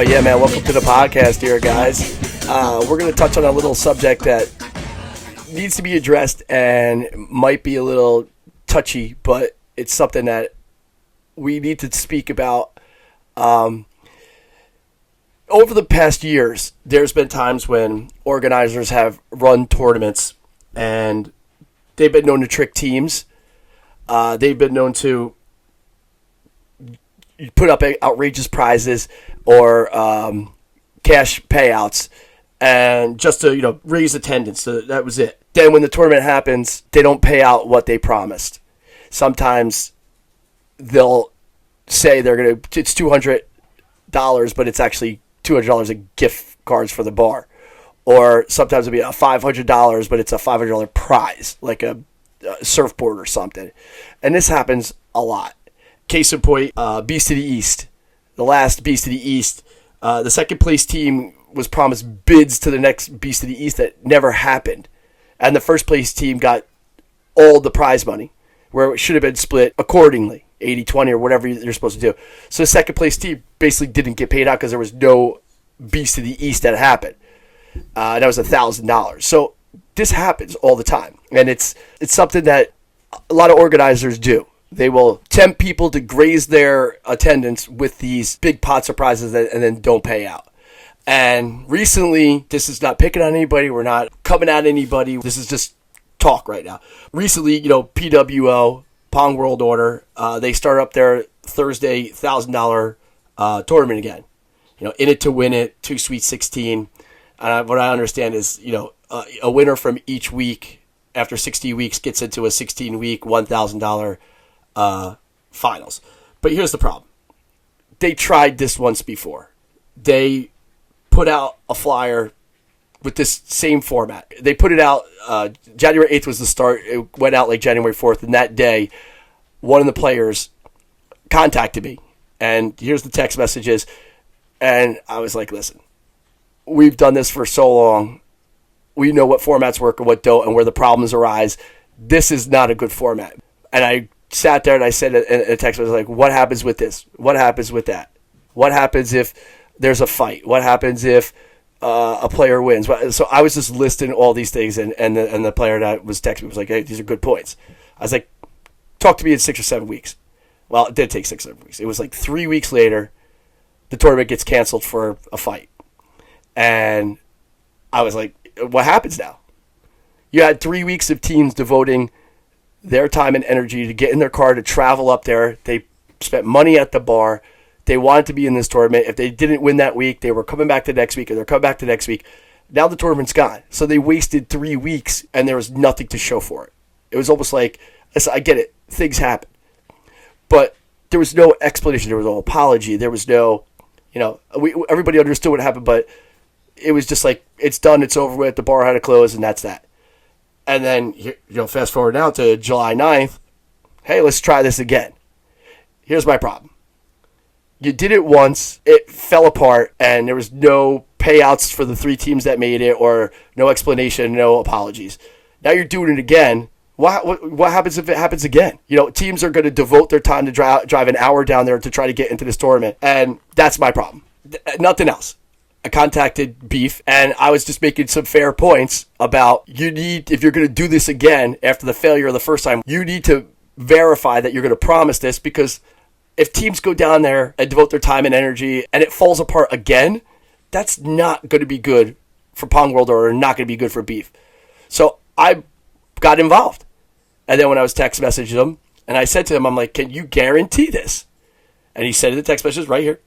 yeah, man. Welcome to the podcast here, guys. We're going to touch on a little subject that needs to be addressed and might be a little touchy, but it's something that we need to speak about. Over the past years, there's been times when organizers have run tournaments and they've been known to trick teams. They've been known to put up outrageous prizes or cash payouts, and just to raise attendance. So that was it. Then when the tournament happens, they don't pay out what they promised. Sometimes they'll say it's $200, but it's actually $200 in gift cards for the bar. Or sometimes it'll be $500, but it's a $500 prize, like a surfboard or something. And this happens a lot. Case in point, Beast of the East. The last Beast of the East, the second place team was promised bids to the next Beast of the East that never happened. And the first place team got all the prize money, where it should have been split accordingly, 80-20 or whatever you're supposed to do. So the second place team basically didn't get paid out because there was no Beast of the East that happened. That was $1,000. So this happens all the time. And it's something that a lot of organizers do. They will tempt people to graze their attendance with these big pot surprises and then don't pay out. And recently, this is not picking on anybody. We're not coming at anybody. This is just talk right now. Recently, PWO, Pong World Order, they started up their Thursday $1,000 tournament again. In it to win it, 2 Sweet 16. What I understand is, a winner from each week after 60 weeks gets into a 16-week $1,000 finals. But here's the problem. They tried this once before. They put out a flyer with this same format. They put it out, January 8th was the start. It went out like January 4th. And that day, one of the players contacted me. And here's the text messages. And I was like, listen, we've done this for so long. We know what formats work and what don't and where the problems arise. This is not a good format. And I sat there and I said in a text, I was like, what happens with this? What happens with that? What happens if there's a fight? What happens if a player wins? So I was just listing all these things, and the player that was texting me was like, hey, these are good points. I was like, talk to me in 6 or 7 weeks. Well, it did take 6 or 7 weeks. It was like 3 weeks later, the tournament gets canceled for a fight. And I was like, what happens now? You had 3 weeks of teams devoting their time and energy to get in their car to travel up there. They spent money at the bar. They wanted to be in this tournament. If they didn't win that week, they were coming back the next week, or they're coming back the next week. Now the tournament's gone. So they wasted 3 weeks, and there was nothing to show for it. It was almost like, I get it, things happen. But there was no explanation. There was no apology. There was no, everybody understood what happened, but it was just like, it's done, it's over with, the bar had to close, and that's that. And then, fast forward now to July 9th. Hey, let's try this again. Here's my problem. You did it once, it fell apart, and there was no payouts for the 3 teams that made it, or no explanation, no apologies. Now you're doing it again. What happens if it happens again? Teams are going to devote their time to drive an hour down there to try to get into this tournament, and that's my problem. Nothing else. I contacted Beef, and I was just making some fair points about if you're going to do this again after the failure of the first time, you need to verify that you're going to promise this, because if teams go down there and devote their time and energy and it falls apart again, that's not going to be good for Pong World Order, not going to be good for Beef. So I got involved. And then when I was text messaging him, and I said to him, I'm like, can you guarantee this? And he said in the text message right here,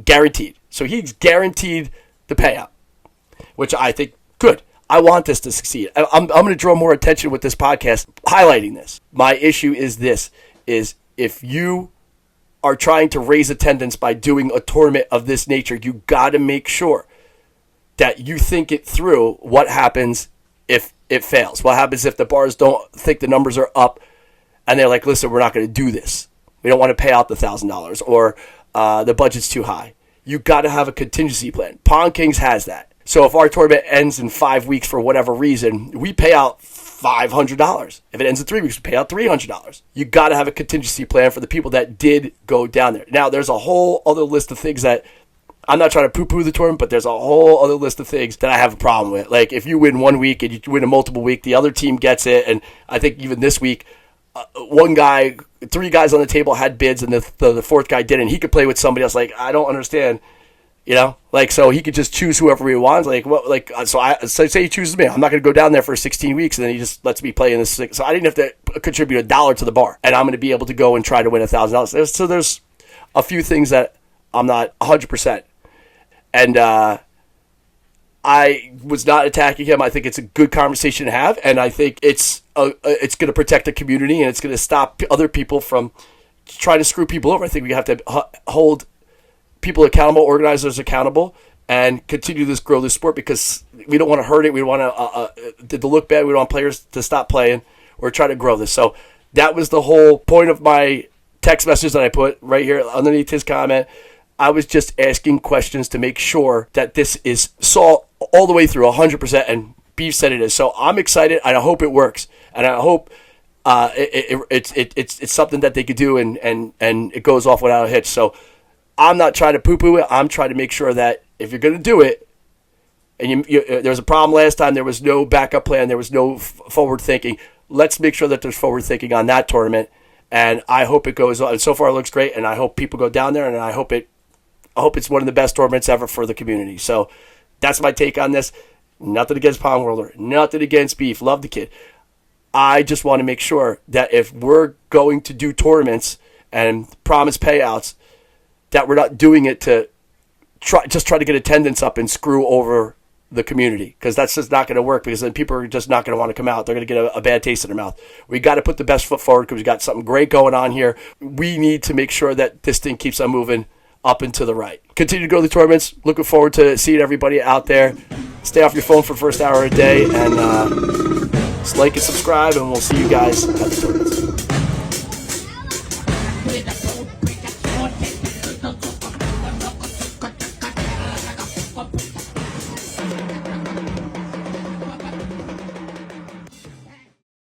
guaranteed. So he's guaranteed the payout, which I think, good. I want this to succeed. I'm going to draw more attention with this podcast highlighting this. My issue is this, is if you are trying to raise attendance by doing a tournament of this nature, you got to make sure that you think it through. What happens if it fails? What happens if the bars don't think the numbers are up and they're like, listen, we're not going to do this. We don't want to pay out the $1,000, or the budget's too high. You got to have a contingency plan. Pong Kings has that. So if our tournament ends in 5 weeks for whatever reason, we pay out $500. If it ends in 3 weeks, we pay out $300. You got to have a contingency plan for the people that did go down there. Now, there's a whole other list of things that I'm not trying to poo-poo the tournament, but there's a whole other list of things that I have a problem with. Like, if you win one week and you win a multiple week, the other team gets it. And I think even this week, one guy, 3 guys on the table had bids, and the 4th guy didn't. He could play with somebody else. Like, I don't understand. Like, so he could just choose whoever he wants. Like, what? Like, so say he chooses me. I'm not going to go down there for 16 weeks, and then he just lets me play in this. So I didn't have to contribute $1 to the bar, and I'm going to be able to go and try to win $1,000. So there's a few things that I'm not 100%. And I was not attacking him. I think it's a good conversation to have, and I think it's going to protect the community, and it's going to stop other people from trying to screw people over. I think we have to hold people accountable, organizers accountable, and continue to grow this sport, because we don't want to hurt it. We don't want to look bad. We don't want players to stop playing. We're trying to grow this. So that was the whole point of my text message that I put right here underneath his comment. I was just asking questions to make sure that this is saw all the way through 100%, and Beef said it is. So I'm excited, and I hope it works, and I hope it's something that they could do, and it goes off without a hitch. So I'm not trying to poo-poo it. I'm trying to make sure that if you're going to do it, and there was a problem last time, there was no backup plan, there was no forward thinking. Let's make sure that there's forward thinking on that tournament, and I hope it goes on. So far, it looks great, and I hope people go down there, and I hope it's one of the best tournaments ever for the community. So that's my take on this. Nothing against Palm Worlder, nothing against Beef. Love the kid. I just want to make sure that if we're going to do tournaments and promise payouts, that we're not doing it to try to get attendance up and screw over the community, because that's just not going to work, because then people are just not going to want to come out. They're going to get a bad taste in their mouth. We got to put the best foot forward, because we got something great going on here. We need to make sure that this thing keeps on moving up and to the right. Continue to go to the tournaments. Looking forward to seeing everybody out there. Stay off your phone for the first hour of the day, and just like and subscribe, and we'll see you guys at the tournaments.